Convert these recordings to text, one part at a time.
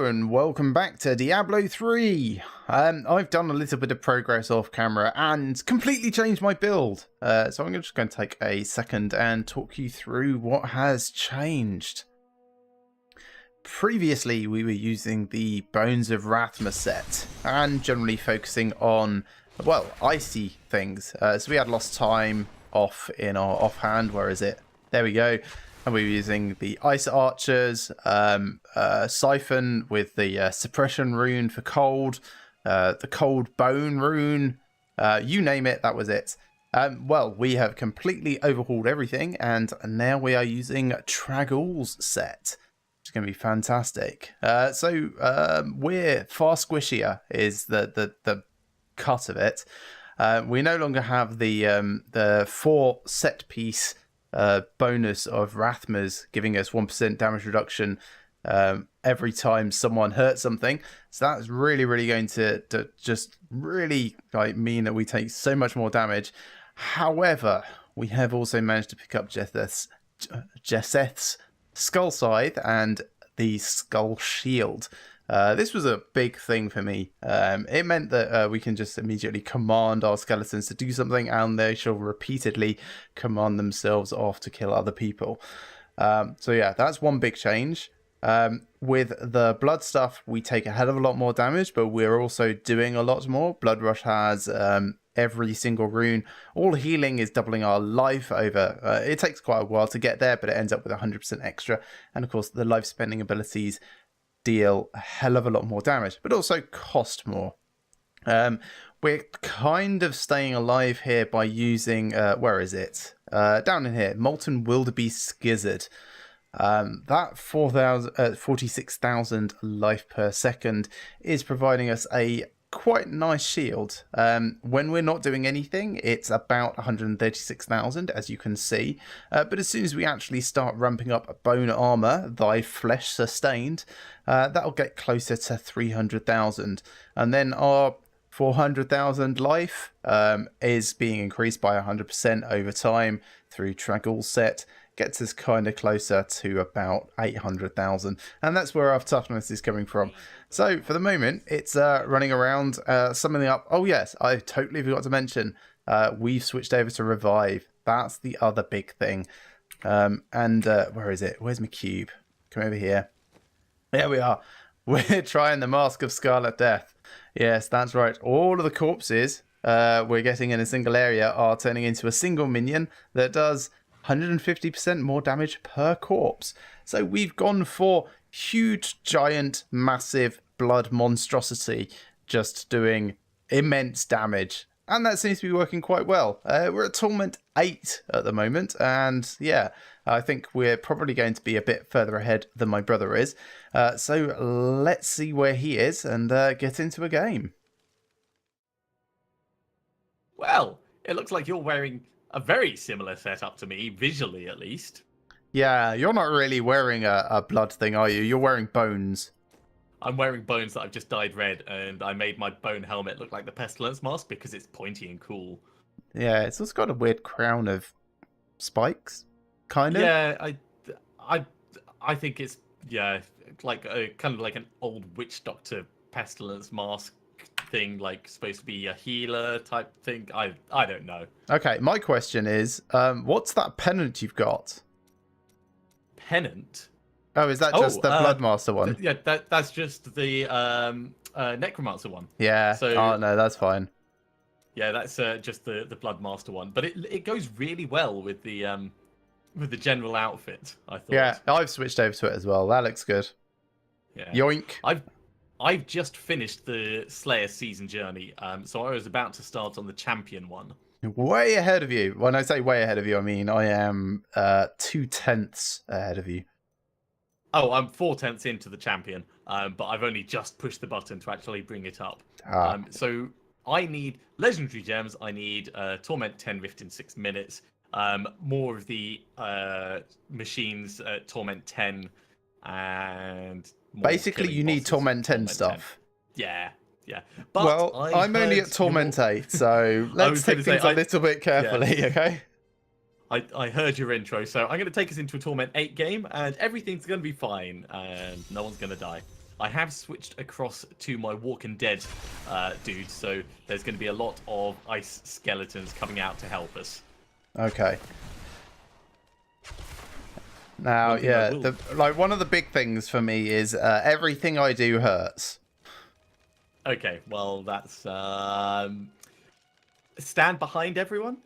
Hello and welcome back to Diablo 3. I've done a little bit of progress off camera and completely changed my build. So I'm just going to take a second and talk you through what has changed. Previously we were using the Bones of Rathma set and generally focusing on, well, icy things. So we had lost time off in our offhand. Where is it? There we go. And we were using the Ice Archers, Siphon with the Suppression rune for cold, the Cold Bone rune, you name it, that was it. Well, we have completely overhauled everything, and now we are using Trag'Oul's set, which is going to be fantastic. So we're far squishier is the cut of it. We no longer have the 4 set piece bonus of Rathmas giving us 1% damage reduction every time someone hurts something. So that's really going to just really mean that we take so much more damage. However, we have also managed to pick up Jesseth's Skull Scythe and the Skull Shield. This was a big thing for me. It meant that we can just immediately command our skeletons to do something, and they shall repeatedly command themselves off to kill other people. So yeah, that's one big change. With the blood stuff, we take a hell of a lot more damage, but we're also doing a lot more. Blood Rush has every single rune. All healing is doubling our life over. It takes quite a while to get there, but it ends up with 100% extra. And of course, the life spending abilities deal a hell of a lot more damage, but also cost more. We're kind of staying alive here by using, where is it? Down in here, Molten Wildebeest Gizzard. That 46,000 life per second is providing us a quite nice shield. When we're not doing anything, it's about 136,000, as you can see. But as soon as we actually start ramping up bone armor, thy flesh sustained, that'll get closer to 300,000. And then our 400,000 life is being increased by 100% over time through Trag'Oul set. Gets us kind of closer to about 800,000, and that's where our toughness is coming from. So for the moment, it's running around, summing up. Oh yes, I totally forgot to mention, we've switched over to revive. That's the other big thing. Where is it? Where's my cube? Come over here. There we are. We're trying the Mask of Scarlet Death. Yes, that's right. All of the corpses we're getting in a single area are turning into a single minion that does 150% more damage per corpse. So we've gone for huge, giant, massive blood monstrosity just doing immense damage. And that seems to be working quite well. We're at Torment 8 at the moment. And yeah, I think we're probably going to be a bit further ahead than my brother is. So let's see where he is and get into a game. Well, it looks like you're wearing a very similar setup to me, visually at least. Yeah, you're not really wearing a blood thing, are you? You're wearing bones. I'm wearing bones that I've just dyed red, and I made my bone helmet look like the Pestilence mask because it's pointy and cool. Yeah, it's also got a weird crown of spikes, kind of. Yeah, I think it's like kind of like an old witch doctor Pestilence mask thing, like supposed to be a healer type thing. I don't know. Okay, my question is, what's that pennant you've got? Pennant? Oh, is that just the Bloodmaster one? Yeah, that's just the Necromancer one. Yeah. So, oh no, that's fine. Yeah, that's just the Bloodmaster one, but it goes really well with the general outfit, I thought. Yeah, I've switched over to it as well. That looks good. Yeah. Yoink. I've just finished the Slayer season journey, so I was about to start on the champion one. Way ahead of you. When I say way ahead of you, I mean I am 2/10 ahead of you. Oh, I'm 4/10 into the champion, but I've only just pushed the button to actually bring it up. So I need legendary gems. I need Torment 10 Rift in 6 minutes. More of the machines Torment 10 and... Basically, you need Torment 10 stuff. 10. Yeah. But well, I'm only at Torment 8, so let's take things a little bit carefully, okay? I heard your intro, so I'm going to take us into a Torment 8 game, and everything's going to be fine, and no one's going to die. I have switched across to my Walking Dead dude, so there's going to be a lot of ice skeletons coming out to help us. Okay. Now, yeah, one of the big things for me is everything I do hurts. Okay, well, that's stand behind everyone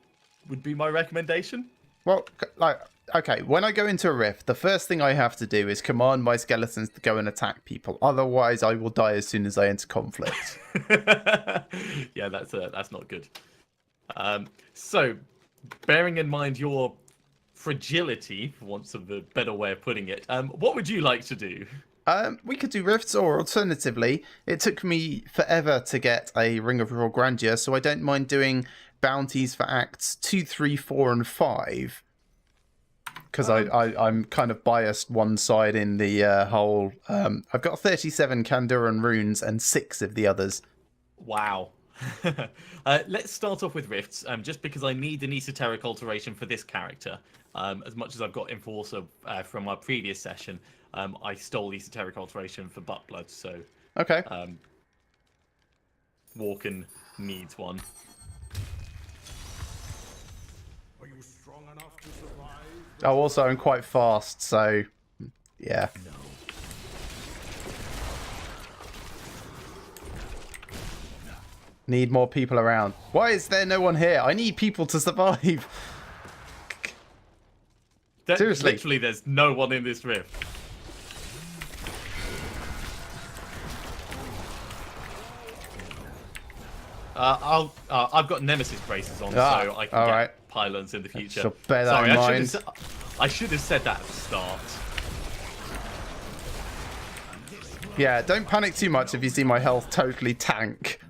would be my recommendation. Well, like, okay, when I go into a rift, the first thing I have to do is command my skeletons to go and attack people. Otherwise, I will die as soon as I enter conflict. Yeah, that's not good. So, bearing in mind your fragility, for want of a better way of putting it, what would you like to do? We could do rifts, or alternatively, it took me forever to get a Ring of Royal Grandeur, so I don't mind doing bounties for acts 2, 3, 4, and 5. Because I'm kind of biased one side in the whole... I've got 37 Kanduran runes and 6 of the others. Wow. Let's start off with rifts, just because I need an esoteric alteration for this character. As much as I've got Enforcer from our previous session, I stole esoteric alteration for butt blood, so okay. Walken needs one. Are you strong enough to survive? Oh, also I'm quite fast, so yeah. No. Need more people around. Why is there no one here? I need people to survive. Seriously. Literally, there's no one in this rift. I've got Nemesis braces on, so I can get pylons in the future. Shall bear that Sorry, in mind. I should have said that at the start. Yeah, don't panic too much if you see my health totally tank.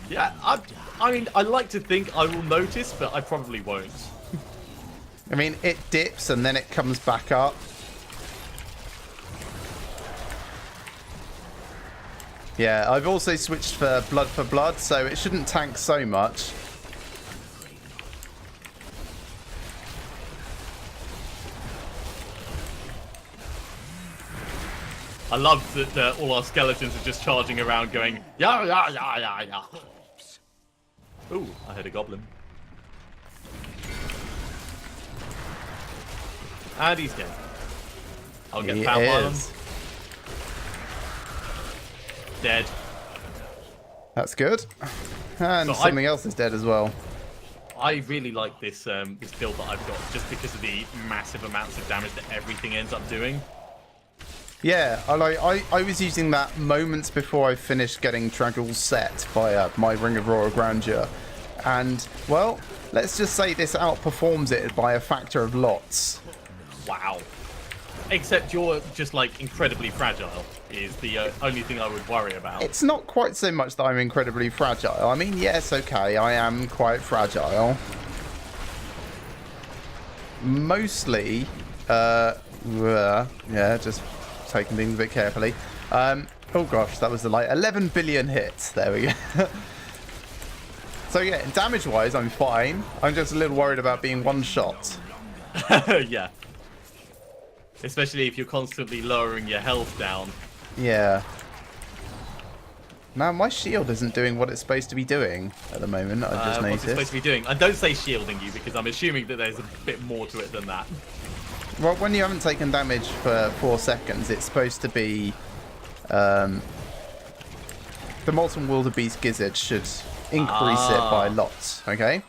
Yeah, I mean, I like to think I will notice, but I probably won't. I mean, it dips and then it comes back up. Yeah, I've also switched for blood, so it shouldn't tank so much. I love that all our skeletons are just charging around going, yeah, yeah, yeah, yeah, yeah. Ooh, I heard a goblin. And he's dead. I'll get power pylons. Dead. That's good. And So something else is dead as well. I really like this this build that I've got, just because of the massive amounts of damage that everything ends up doing. Yeah, I was using that moments before I finished getting Trag'Oul set by my Ring of Royal Grandeur. And, well, let's just say this outperforms it by a factor of lots. Wow. Except you're just, like, incredibly fragile, is the only thing I would worry about. It's not quite so much that I'm incredibly fragile. I mean, yes, okay, I am quite fragile. Mostly, yeah, just taking things a bit carefully. Oh gosh, that was the light. 11 billion hits. There we go. So yeah, damage-wise, I'm fine. I'm just a little worried about being one-shot. Yeah. Especially if you're constantly lowering your health down. Yeah. Now, my shield isn't doing what it's supposed to be doing at the moment. I just noticed. What's it supposed to be doing? And don't say shielding you, because I'm assuming that there's a bit more to it than that. Well, when you haven't taken damage for 4 seconds, it's supposed to be... the Molten Wildebeest Gizzard should increase it by lots, okay?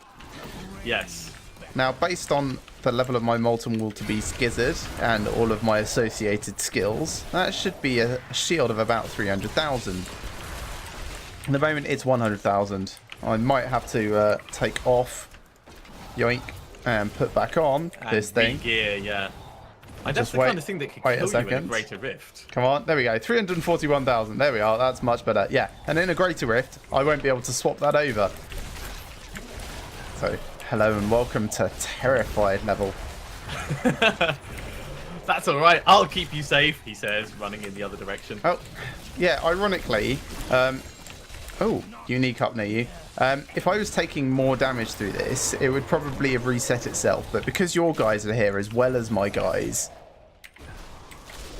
Yes. Now, based on the level of my Molten Wildebeest Gizzard and all of my associated skills, that should be a shield of about 300,000. At the moment, it's 100,000. I might have to take off, yoink, and put back on this thing. Gear, yeah. And that's the kind of thing that could kill you in a Greater Rift. Come on, there we go. 341,000. There we are. That's much better. Yeah, and in a Greater Rift, I won't be able to swap that over. So, hello and welcome to Terrified level. That's all right. I'll keep you safe, he says, running in the other direction. Oh, yeah, ironically, oh, unique up near you. If I was taking more damage through this, it would probably have reset itself. But because your guys are here as well as my guys,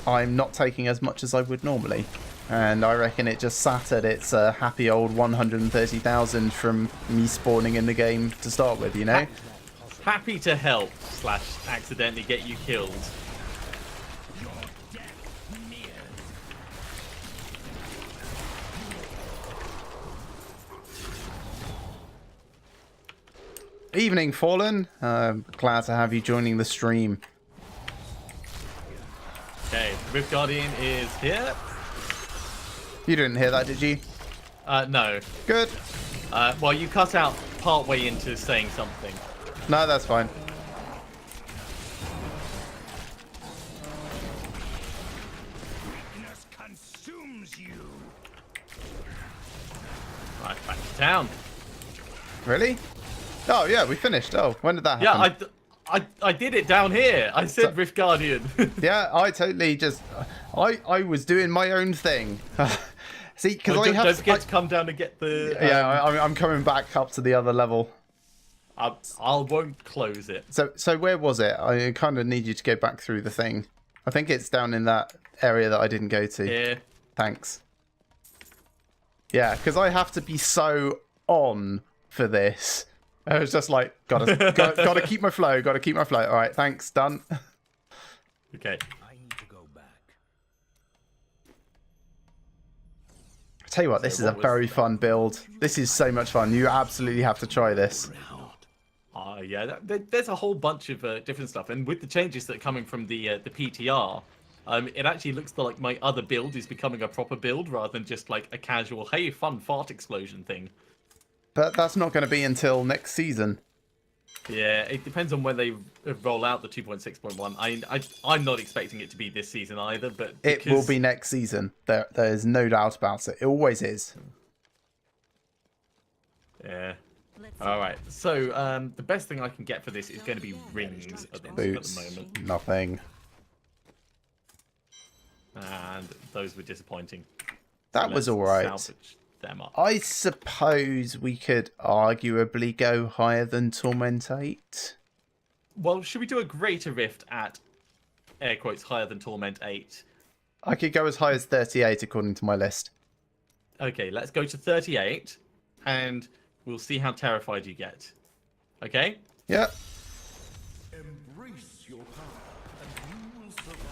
I'm not taking as much as I would normally. And I reckon it just sat at its happy old 130,000 from me spawning in the game to start with, you know? Happy to help / accidentally get you killed. Evening, Fallen. Glad to have you joining the stream. Okay, Rift Guardian is here. You didn't hear that, did you? No. Good. Well, you cut out part way into saying something. No, that's fine. Weakness consumes you. Right, back to town. Really? Oh, yeah, we finished. Oh, when did that happen? Yeah, I did it down here. I said Rift Guardian. Yeah, I totally just... I was doing my own thing. See, because I have... Don't forget to come down and get the... Yeah, I'm coming back up to the other level. I won't close it. So where was it? I kind of need you to go back through the thing. I think it's down in that area that I didn't go to. Yeah. Thanks. Yeah, because I have to be so on for this. I was just like, gotta keep my flow, gotta keep my flow. All right, thanks, done. Okay. I need to go back. I tell you what, this is a very fun build. This is so much fun. You absolutely have to try this. Yeah, there's a whole bunch of different stuff, and with the changes that are coming from the PTR, it actually looks like my other build is becoming a proper build rather than just like a casual, hey, fun fart explosion thing. But that's not going to be until next season. Yeah, it depends on when they roll out the 2.6.1. I'm not expecting it to be this season either, but It will be next season. There's no doubt about it. It always is. Yeah. All right. So the best thing I can get for this is going to be rings at the moment, Nothing. and those were disappointing. That was all right. Salvage them up. I suppose we could arguably go higher than Torment 8. Well, should we do a greater rift at air quotes higher than Torment 8? I could go as high as 38 according to my list. Okay, let's go to 38, and we'll see how terrified you get. Okay? Yeah. Embrace your power, and you will survive.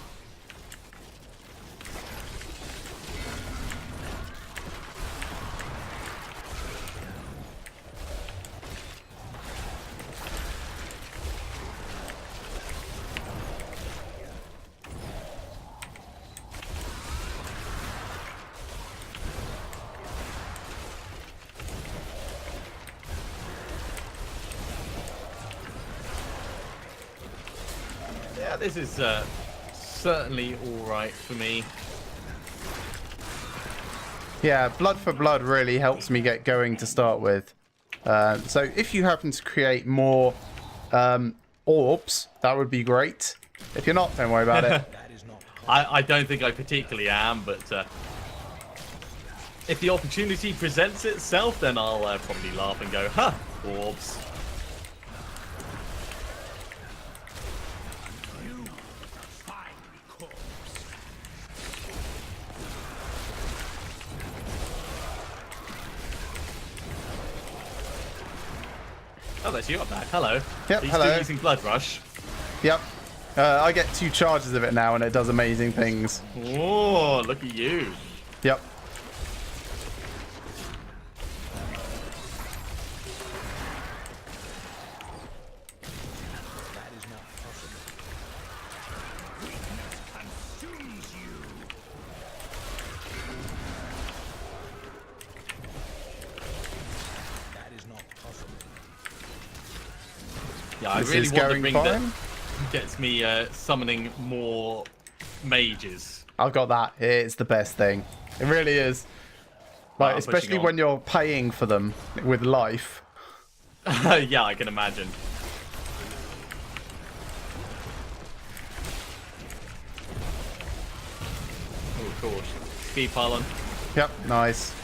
Yeah, this is certainly all right for me. Yeah, Blood for Blood really helps me get going to start with. So if you happen to create more orbs, that would be great. If you're not, don't worry about it. I don't think I particularly am, but if the opportunity presents itself, then I'll probably laugh and go, huh, orbs. Oh, that's you up there. Hello. Yep, Are you hello. still using Blood Rush? Yep. I get 2 charges of it now and it does amazing things. Oh, look at you. Yep. Yeah, I This really is want the going ring fine. that gets me summoning more mages. I've got that. It's the best thing. It really is. Like, I'm especially pushing on. when you're paying for them with life. Yeah, I can imagine. Oh, of course. Speed pylon. Yep, nice.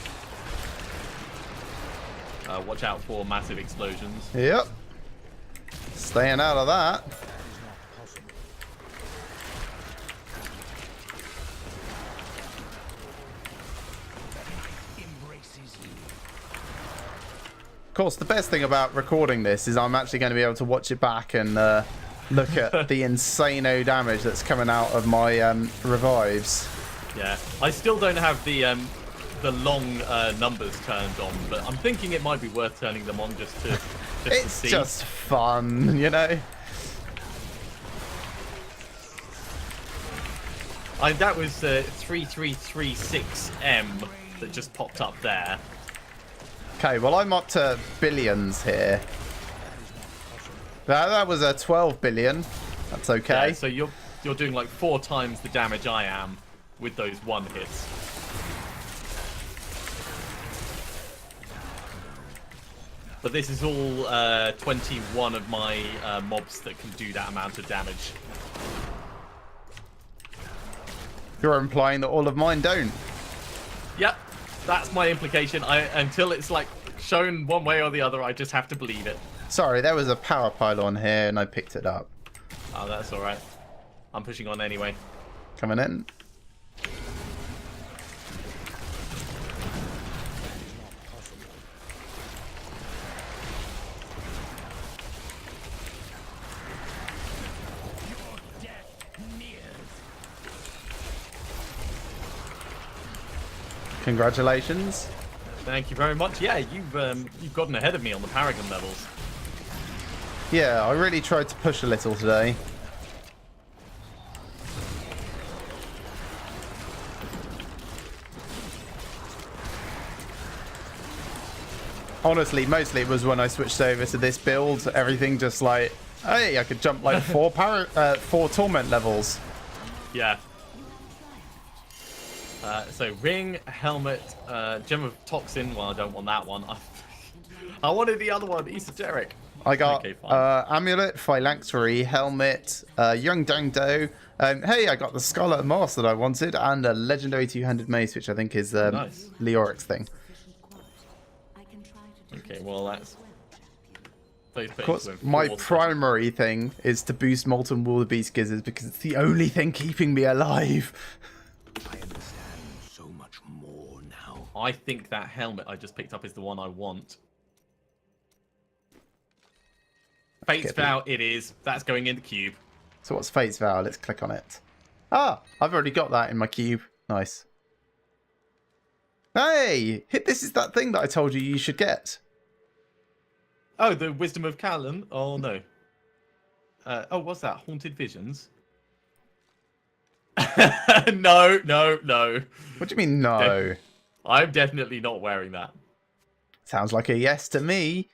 Watch out for massive explosions. Yep. Staying out of that. course, the best thing about recording this is I'm actually going to be able to watch it back and look at the insano damage that's coming out of my revives. Yeah, I still don't have the long numbers turned on, but I'm thinking it might be worth turning them on just to It's see. just fun, you know? That was 3336M that just popped up there. Okay, well, I'm up to billions here. That was a 12 billion. That's okay. Yeah, so you're doing like 4 times the damage I am with those 1 hits. But this is all 21 of my mobs that can do that amount of damage. You're implying that all of mine don't. Yep, that's my implication. Until it's like shown one way or the other, I just have to believe it. Sorry, there was a power pylon here and I picked it up. Oh, that's all right. I'm pushing on anyway. Coming in. Congratulations. Thank you very much. Yeah, you've gotten ahead of me on the Paragon levels. Yeah, I really tried to push a little today. Honestly, mostly it was when I switched over to this build, everything just like, hey, I could jump like 4 torment levels. Yeah. So ring, helmet, gem of toxin. Well, I don't want that one. I wanted the other one, esoteric. I got Okay, fine. amulet, phylactery, helmet, young Dangdo. Hey, I got the Scarlet Mask that I wanted, and a legendary 200 mace, which I think is Nice. Leoric's thing. Okay, well that's. Of course, my primary thing is to boost Molten Wildebeest Gizzards because it's the only thing keeping me alive. I understand so much more now. I think that helmet I just picked up is the one I want. Fate's Vow it is. That's going in the cube. So what's Fate's Vow? Let's click on it. Ah, I've already got that in my cube. Nice. Hey, this is that thing that I told you should get. Oh, the Wisdom of Callan? Oh, no. Oh, what's that? Haunted Visions? No. What do you mean, no? I'm definitely not wearing that. Sounds like a yes to me.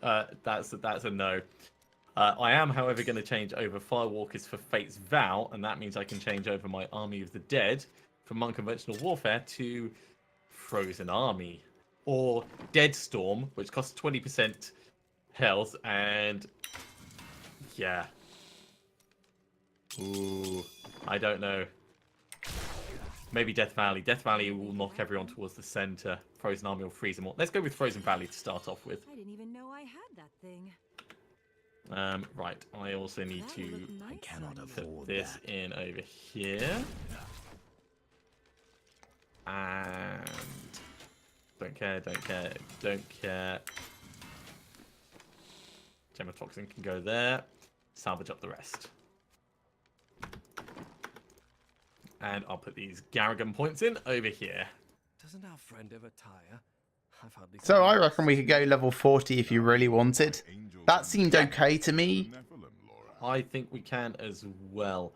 That's a no. I am, however, going to change over Firewalkers for Fate's Vow, and that means I can change over my Army of the Dead from Unconventional Warfare to Frozen Army. Or Dead Storm, which costs 20% health, and yeah. Ooh, I don't know. Maybe Death Valley. Death Valley will knock everyone towards the center. Frozen Army will freeze them all. Let's go with Frozen Valley to start off with. I didn't even know I had that thing. Right. I also need That to would look nice I cannot on you. put afford this that. in over here. And don't care. Gem of Toxin can go there. Salvage up the rest. And I'll put these Garrigan points in over here. Doesn't our friend ever tire? I've hardly So seen I him reckon we could go level 40 if you really wanted. That seemed Yeah. okay to me. I think we can as well.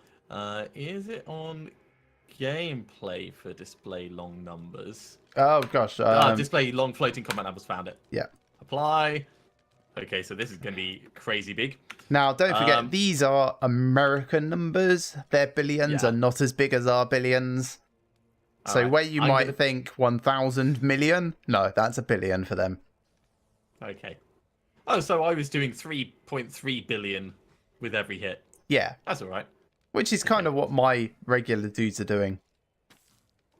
Is it on gameplay for display long numbers? Oh gosh. Display long floating combat numbers, found it. Yeah. Apply. Okay, so this is going to be crazy big. Now, don't forget, these are American numbers. Their billions Yeah. are not as big as our billions. So Alright, where you I'm might gonna- think 1,000 million, no, that's a billion for them. Okay. Oh, so I was doing 3.3 billion with every hit. Yeah, That's all right. which is kind of what my regular dudes are doing.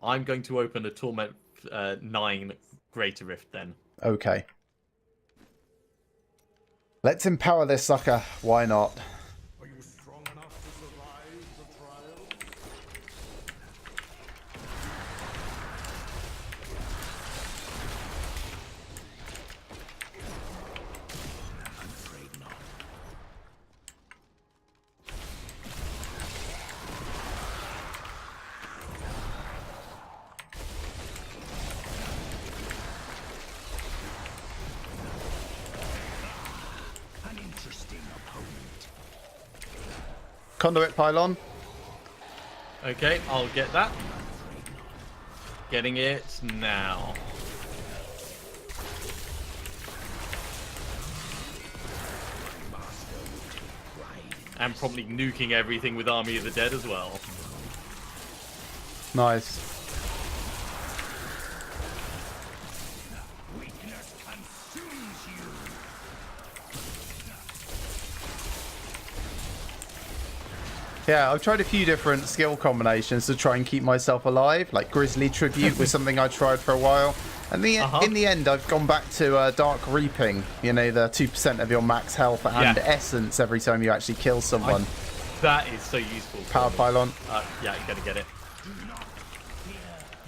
I'm going to open a Torment 9 Greater Rift then. Okay. Let's empower this sucker. Why not? Are you strong enough to survive the trial? Conduit pylon. Okay, I'll get that. Getting it now. And probably nuking everything with Army of the Dead as well. Nice. Yeah, I've tried a few different skill combinations to try and keep myself alive. Like Grizzly Tribute was something I tried for a while. And in the end, I've gone back to Dark Reaping. You know, the 2% of your max health and essence every time you actually kill someone. That is so useful. Power pylon. Yeah, you're going to get it.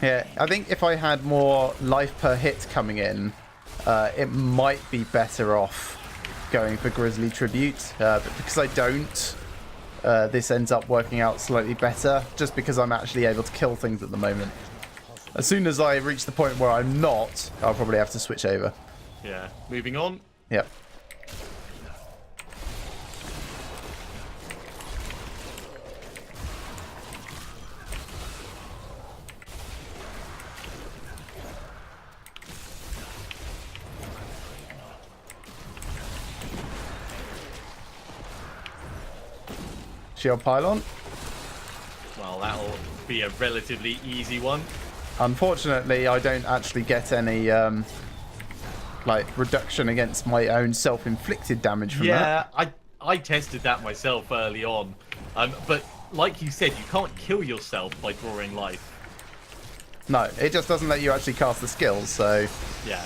Yeah, I think if I had more life per hit coming in, it might be better off going for Grizzly Tribute. But because I don't, this ends up working out slightly better, just because I'm actually able to kill things at the moment. As soon as I reach the point where I'm not, I'll probably have to switch over. Yeah, moving on. Yep. Shield pylon. Well, that'll be a relatively easy one. Unfortunately, I don't actually get any like reduction against my own self-inflicted damage from that. Yeah, I tested that myself early on, but like you said, you can't kill yourself by drawing life. No, it just doesn't let you actually cast the skills. So yeah.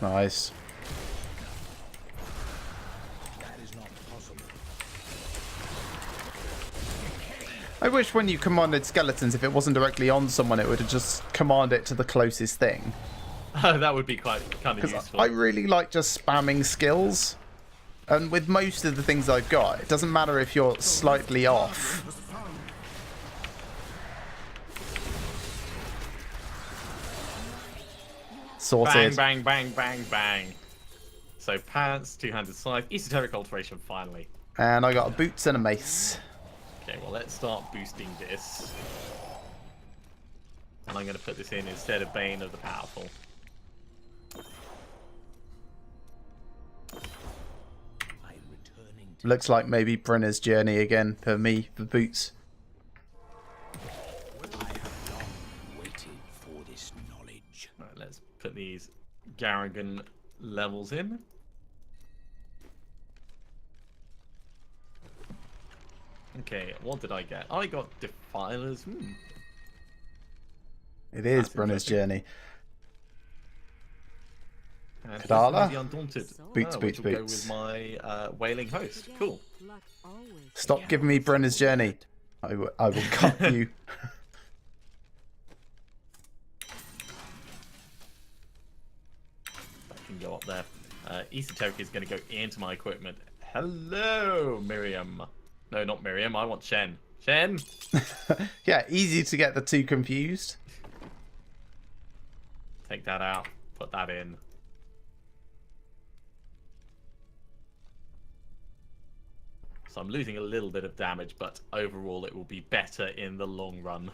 Nice. I wish when you commanded skeletons, if it wasn't directly on someone, it would have just command it to the closest thing. That would be kind of useful. I really like just spamming skills. And with most of the things I've got, it doesn't matter if you're slightly off. Sorted. Bang, bang, bang, bang, bang. So pants, two-handed scythe, esoteric alteration finally. And I got a boots and a mace. Okay, well let's start boosting this. And I'm going to put this in instead of Bane of the Powerful. Looks like maybe Brenner's Journey again for me, for boots. I have long waited for this knowledge. Right, let's put these Garrigan levels in. Okay, what did I get? I got Defilers. It is Brenner's Journey. And Kadala? The Undaunted. Boots, which boots, will go boots. with my Wailing Host. Cool. Stop giving me Brenner's Journey. I will cut you. That can go up there. Esoteric is going to go into my equipment. Hello, Miriam. No, not Miriam. I want Shen. Shen! Yeah, easy to get the two confused. Take that out. Put that in. So I'm losing a little bit of damage, but overall it will be better in the long run.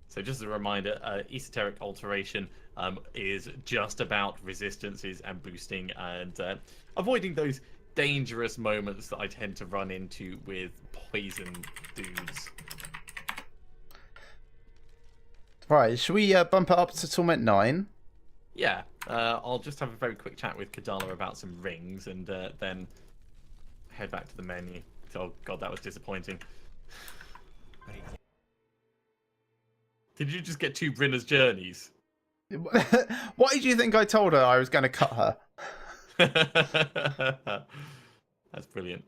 So just as a reminder, Esoteric Alteration is just about resistances and boosting and avoiding those dangerous moments that I tend to run into with poison dudes. Right, should we bump it up to Torment 9? Yeah, I'll just have a very quick chat with Kadala about some rings and then head back to the menu. Oh god, that was disappointing. Did you just get two Brenner's Journeys? Why did you think I told her I was going to cut her? That's brilliant.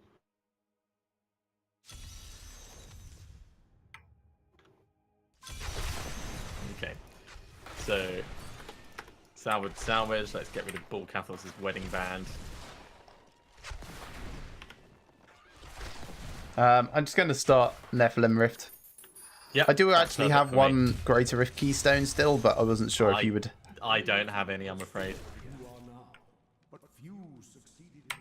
Okay. So, salvage. Let's get rid of Bull Cathos' wedding band. I'm just going to start Nephilim Rift. Yeah, I do actually have one Greater Rift keystone still, but I wasn't sure if you would. I don't have any, I'm afraid. You are now, but few succeeded in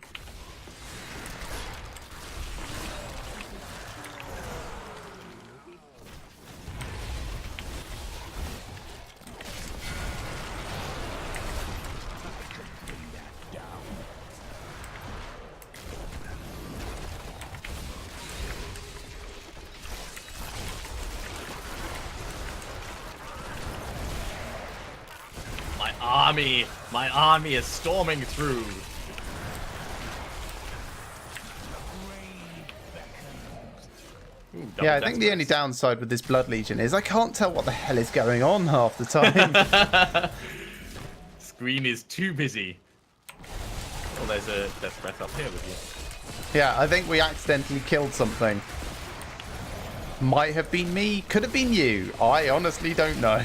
My army is storming through. Ooh, Yeah, I think the only downside with this Blood Legion is I can't tell what the hell is going on half the time. Screen is too busy. Oh, there's a death breath up here with you. Yeah, I think we accidentally killed something. Might have been me, could have been you. I honestly don't know.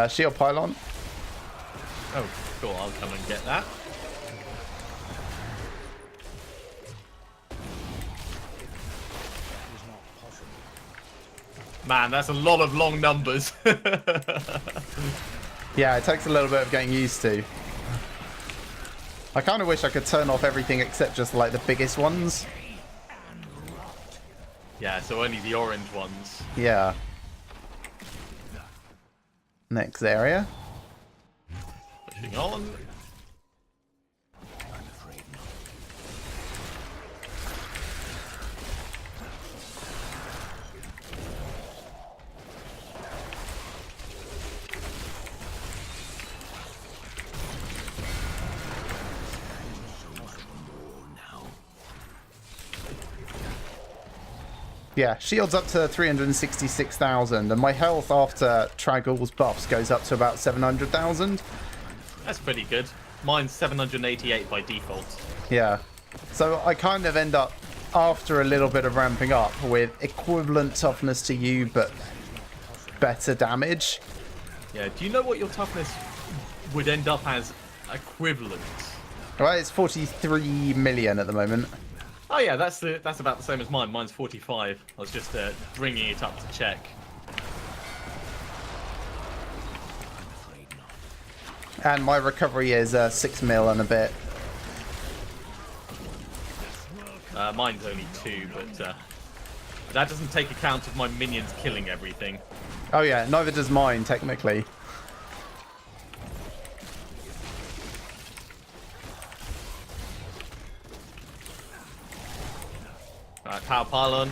Shield pylon. Oh, cool. I'll come and get that. Man, that's a lot of long numbers. Yeah, it takes a little bit of getting used to. I kind of wish I could turn off everything except just like the biggest ones. Yeah, so only the orange ones. Yeah. Next area. Pushing on. Yeah, shields up to 366,000, and my health after Trag'Oul's buffs goes up to about 700,000. That's pretty good. Mine's 788 by default. Yeah. So I kind of end up, after a little bit of ramping up, with equivalent toughness to you, but better damage. Yeah, do you know what your toughness would end up as equivalent? Right, it's 43 million at the moment. Oh yeah, that's about the same as mine. Mine's 45. I was just bringing it up to check. And my recovery is 6 mil and a bit. Mine's only 2, but that doesn't take account of my minions killing everything. Oh yeah, neither does mine, technically. Right, power pylon.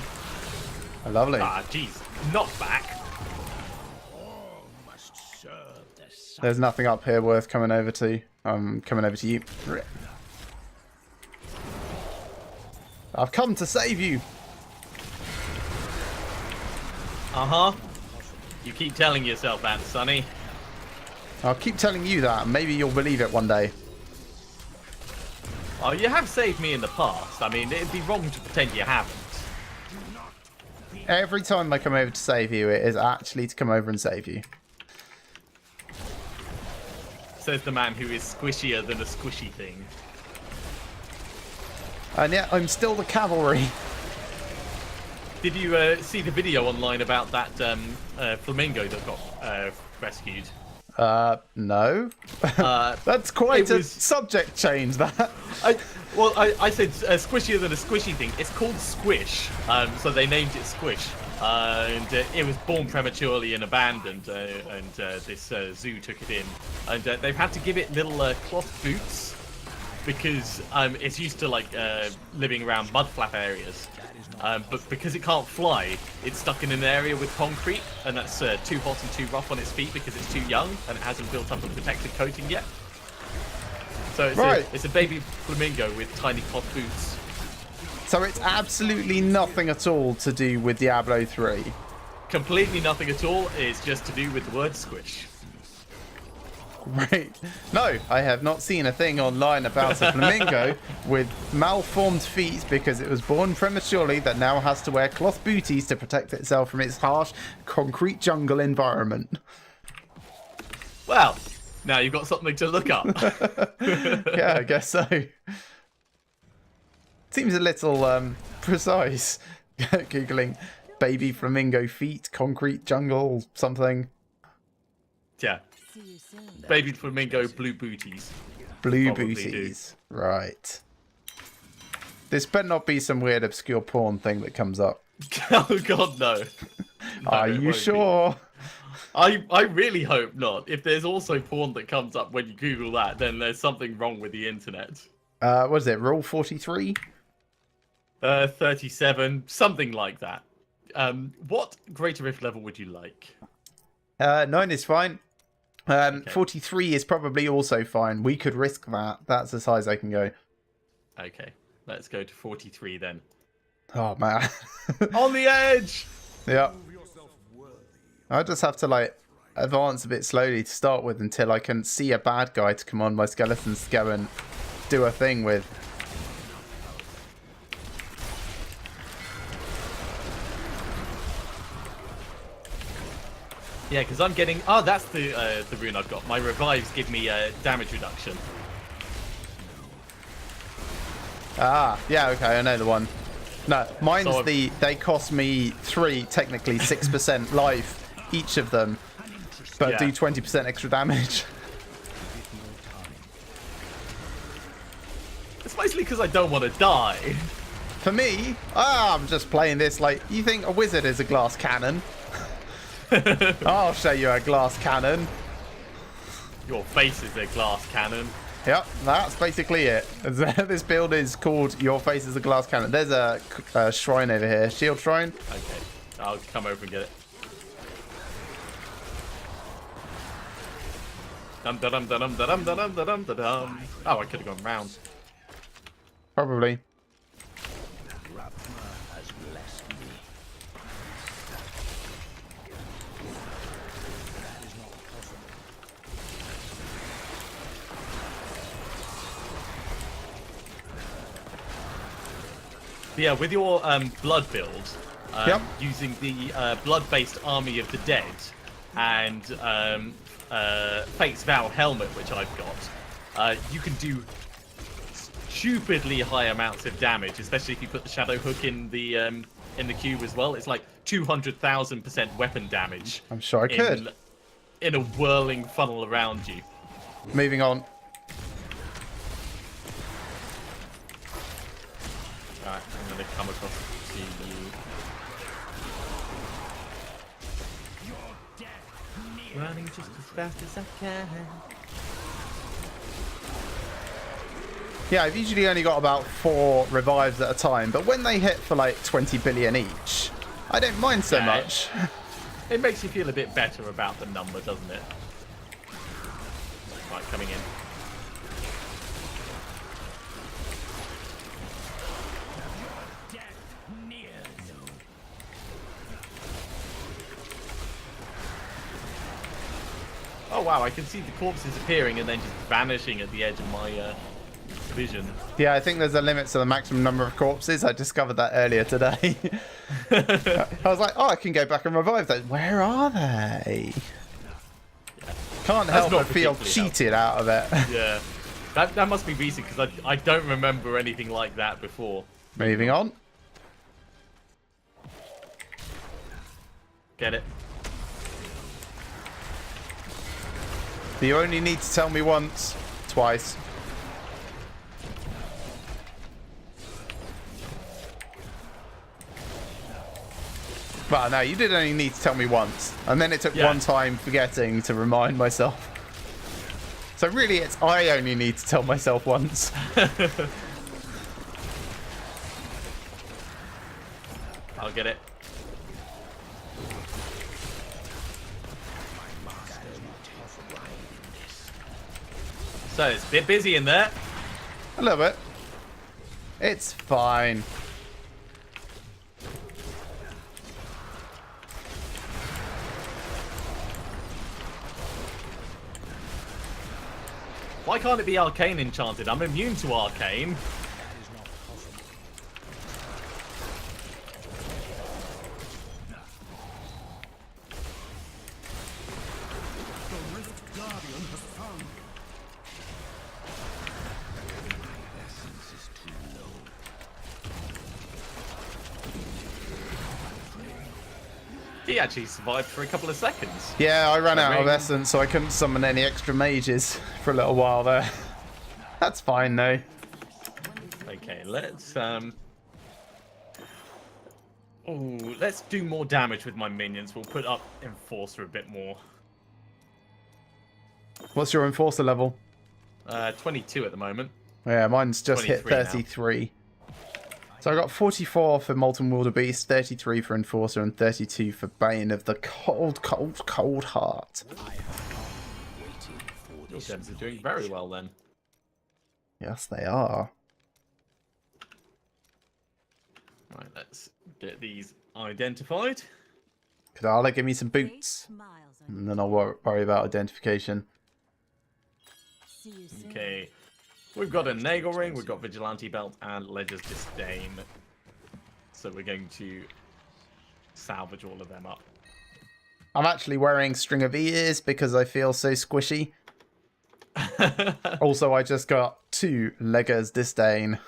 Lovely. Ah, jeez. Knockback. There's nothing up here worth coming over to. I'm coming over to you. I've come to save you. Uh-huh. You keep telling yourself that, Sonny. I'll keep telling you that, and maybe you'll believe it one day. Oh, you have saved me in the past. I mean, it'd be wrong to pretend you haven't. Every time I come over to save you, it is actually to come over and save you. Says the man who is squishier than a squishy thing. And yet, I'm still the cavalry. Did you see the video online about that flamingo that got rescued? No. That's quite a subject change, that. I said squishier than a squishy thing. It's called Squish, so they named it Squish. And it was born prematurely and abandoned, and this zoo took it in. And they've had to give it little cloth boots because it's used to like living around mud flap areas. But because it can't fly, it's stuck in an area with concrete, and that's too hot and too rough on its feet because it's too young and it hasn't built up a protective coating yet. So it's a baby flamingo with tiny cloth boots. So it's absolutely nothing at all to do with Diablo 3. Completely nothing at all. It's just to do with the word squish. Great. No, I have not seen a thing online about a flamingo with malformed feet because it was born prematurely that now has to wear cloth booties to protect itself from its harsh concrete jungle environment. Well, now you've got something to look up. Yeah, I guess so. Seems a little precise. Googling baby flamingo feet, concrete jungle, something. Yeah. See you soon. Baby flamingo blue booties. Blue Probably booties. Right. This better not be some weird obscure porn thing that comes up. Oh god, no. Are it you won't be. sure? I really hope not. If there's also porn that comes up when you Google that, then there's something wrong with the internet. What is it? Rule 43? 37, something like that. What Greater Rift level would you like? 9 is fine. 43 is probably also fine. We could risk that. That's as high as I can go. Okay, let's go to 43 then. Oh, man. On the edge! Yeah. Prove yourself worthy. I just have to, like, advance a bit slowly to start with until I can see a bad guy to come on my skeletons to go and do a thing with. Yeah, because I'm getting... Oh, that's the rune I've got. My revives give me damage reduction. Ah, yeah, okay, I know the one. No, mine's So they cost me 3, technically 6% life, each of them, but Yeah. do 20% extra damage. It's mostly because I don't want to die. For me, I'm just playing this like, you think a wizard is a glass cannon? I'll show you a glass cannon. Your face is a glass cannon. Yep, that's basically it. This build is called Your Face is a Glass Cannon. There's a shrine over here. Shield shrine. Okay, I'll come over and get it. Dum da dum da dum da dum da dum da dum da dum. Oh, I could have gone round. Probably. has blessed me. But yeah, with your blood build, Yep. using the blood-based Army of the Dead and Fate's Vow helmet, which I've got, you can do stupidly high amounts of damage, especially if you put the Shadow Hook in the cube as well. It's like 200,000% weapon damage. I'm sure I could. In a whirling funnel around you. Moving on. Alright, I'm gonna come across to you. Running just as fast as I can. Yeah, I've usually only got about 4 revives at a time, but when they hit for like 20 billion each, I don't mind so Yeah. much. It makes you feel a bit better about the number, doesn't it? Right, coming in. Oh wow, I can see the corpses appearing and then just vanishing at the edge of my vision. Yeah, I think there's a limit to the maximum number of corpses. I discovered that earlier today. I was like, oh, I can go back and revive those. Where are they? Can't help not but feel particularly cheated out of it. Yeah, that must be recent because I don't remember anything like that before. Moving on. Get it? You only need to tell me once, twice. Well, no, you did only need to tell me once. And then it took Yeah. one time forgetting to remind myself. So really, it's I only need to tell myself once. I'll get it. So it's a bit busy in there. A little bit. It's fine. Why can't it be arcane enchanted? I'm immune to arcane. The Rift Guardian has found you. Essence is too low. He actually survived for a couple of seconds. Yeah, I ran out of ring. essence, so I couldn't summon any extra mages for a little while there. That's fine though. Okay, let's let's do more damage with my minions. We'll put up Enforcer a bit more. What's your enforcer level? 22 at the moment. Yeah, mine's just hit 23 now. 33. So I got 44 for Molten Wildebeest, 33 for Enforcer, and 32 for Bane of the Cold, Cold, Cold Heart. Waiting for Your this gems are doing very well then. Yes, they are. Right, let's get these identified. Kadala, give me some Great boots, smiles on and then I'll worry about identification. you. See you soon. Okay, we've got a Nagel Ring, we've got Vigilante Belt, and Ledger's Disdain. So we're going to salvage all of them up. I'm actually wearing String of Ears because I feel so squishy. Also, I just got 2 Ledger's Disdain.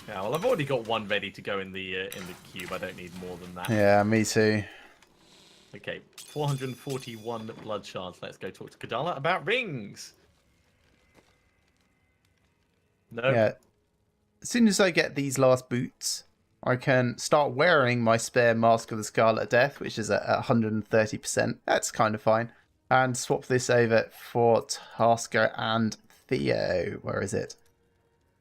Yeah, well, I've already got 1 ready to go in the cube. I don't need more than that. Yeah, me too. Okay, 441 blood shards. Let's go talk to Kadala about rings. No. Yeah. As soon as I get these last boots, I can start wearing my spare Mask of the Scarlet Death, which is at 130%. That's kind of fine. And swap this over for Tasker and Theo. Where is it?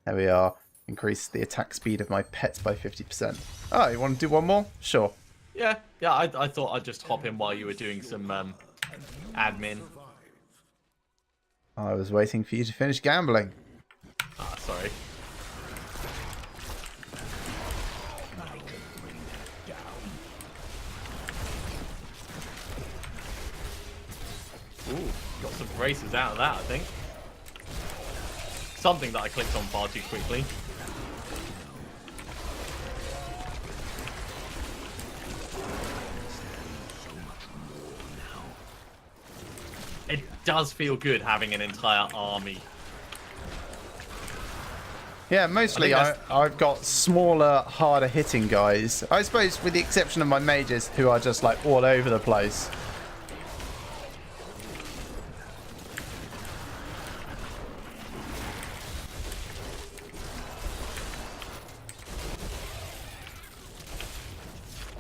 There we are. Increase the attack speed of my pets by 50%. Oh, you want to do one more? Sure. Yeah. I thought I'd just hop in while you were doing some admin. I was waiting for you to finish gambling. Ah, sorry. Ooh, got some braces out of that, I think. Something that I clicked on far too quickly. It does feel good having an entire army. Yeah, mostly I've got smaller, harder hitting guys. I suppose with the exception of my mages who are just like all over the place.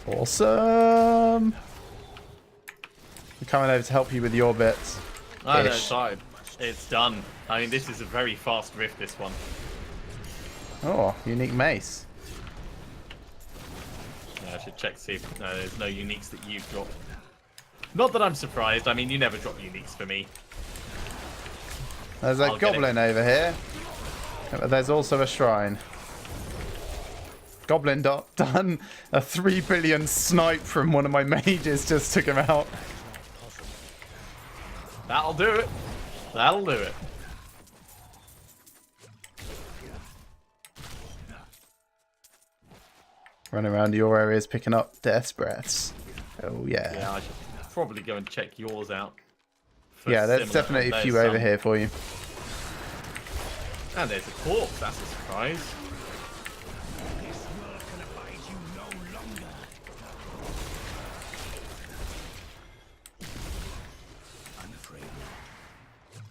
Awesome. I'm coming over to help you with your bits. Oh, no, Ish. it's fine. It's done. I mean, this is a very fast rift, this one. Oh, unique mace. Yeah, I should check to see if there's no uniques that you've dropped. Not that I'm surprised. I mean, you never drop uniques for me. There's a I'll get goblin over here. There's also a shrine. Goblin done a 3 billion snipe from one of my mages, just took him out. That'll do it. That'll do it. Running around your areas picking up death's breaths. Oh yeah. Yeah, I should probably go and check yours out. for Yeah, there's similar- definitely a there's few over some. here for you. And there's a corpse. That's a surprise. This world can abide you no longer. I'm afraid not.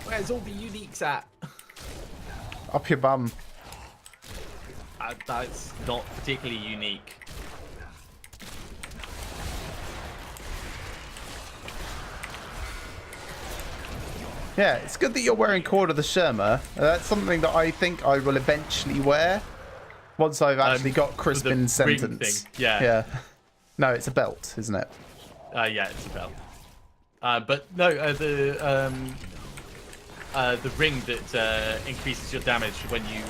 Where's all the uniques at? Up your bum. That's not particularly unique. Yeah, it's good that you're wearing Cord of the Sherma. That's something that I think I will eventually wear once I've actually got for Crispin's the ring sentence. thing, yeah. Yeah. No, it's a belt, isn't it? Yeah, it's a belt. But no, the ring that increases your damage when you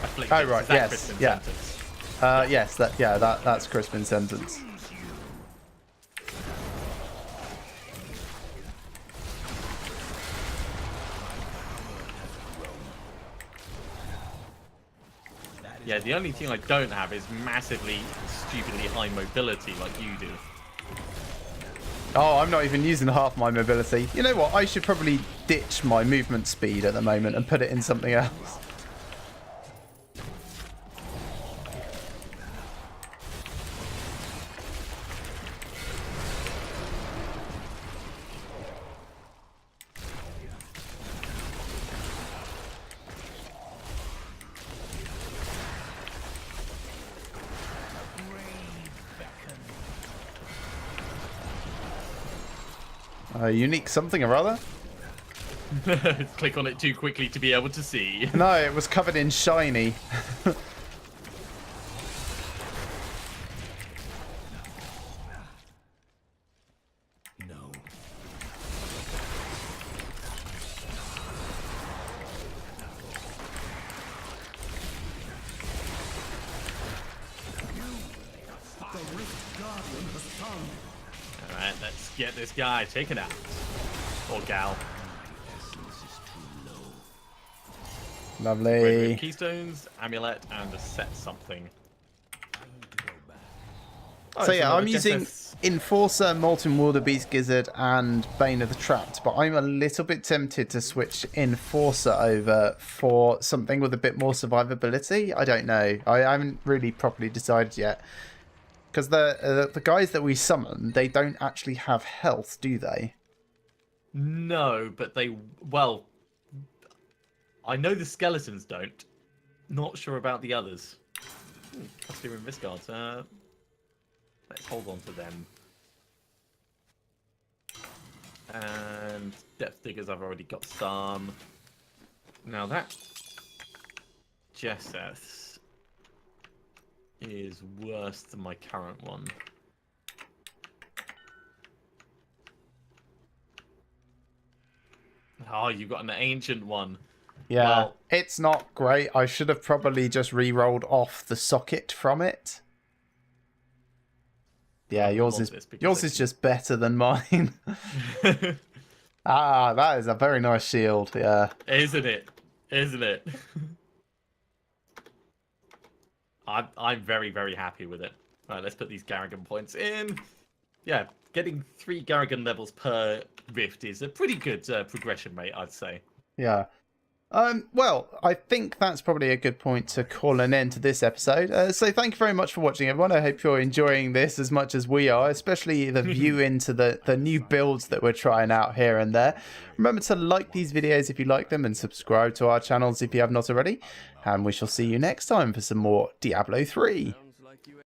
afflict. Oh, it. right, Is that yes, Crispin's yeah. sentence? Yes, that's Crispin's sentence. Yeah, the only thing I don't have is massively, stupidly high mobility like you do. Oh, I'm not even using half my mobility. You know what? I should probably ditch my movement speed at the moment and put it in something else. Unique something or other? Click on it too quickly to be able to see. No, it was covered in shiny. No. Alright, let's get this guy taken out. Or gal. Lovely. Keystones, amulet, and a set something. So yeah, I'm using Jess's- Enforcer, Molten Wildebeest Gizzard, and Bane of the Trapped, but I'm a little bit tempted to switch Enforcer over for something with a bit more survivability. I don't know. I haven't really properly decided yet. Because the guys that we summon, they don't actually have health, do they? No, but they... Well, I know the skeletons don't. Not sure about the others. Custody room Viscard. Let's hold on to them. And Depth Diggers, I've already got some. Now that Jesseth is worse than my current one. Oh, you've got an ancient one. Yeah, Well, it's not great. I should have probably just re-rolled off the socket from it. Yeah, yours is just better than mine. Ah, that is a very nice shield. Yeah. Isn't it? Isn't it? I'm very, very happy with it. Right, let's put these Garrigan points in. Yeah, getting 3 Garrigan levels per rift is a pretty good progression rate, I'd say. Yeah. Well, I think that's probably a good point to call an end to this episode. So thank you very much for watching, everyone. I hope you're enjoying this as much as we are, especially the view into the new builds that we're trying out here and there. Remember to like these videos if you like them and subscribe to our channels if you have not already. And we shall see you next time for some more Diablo 3.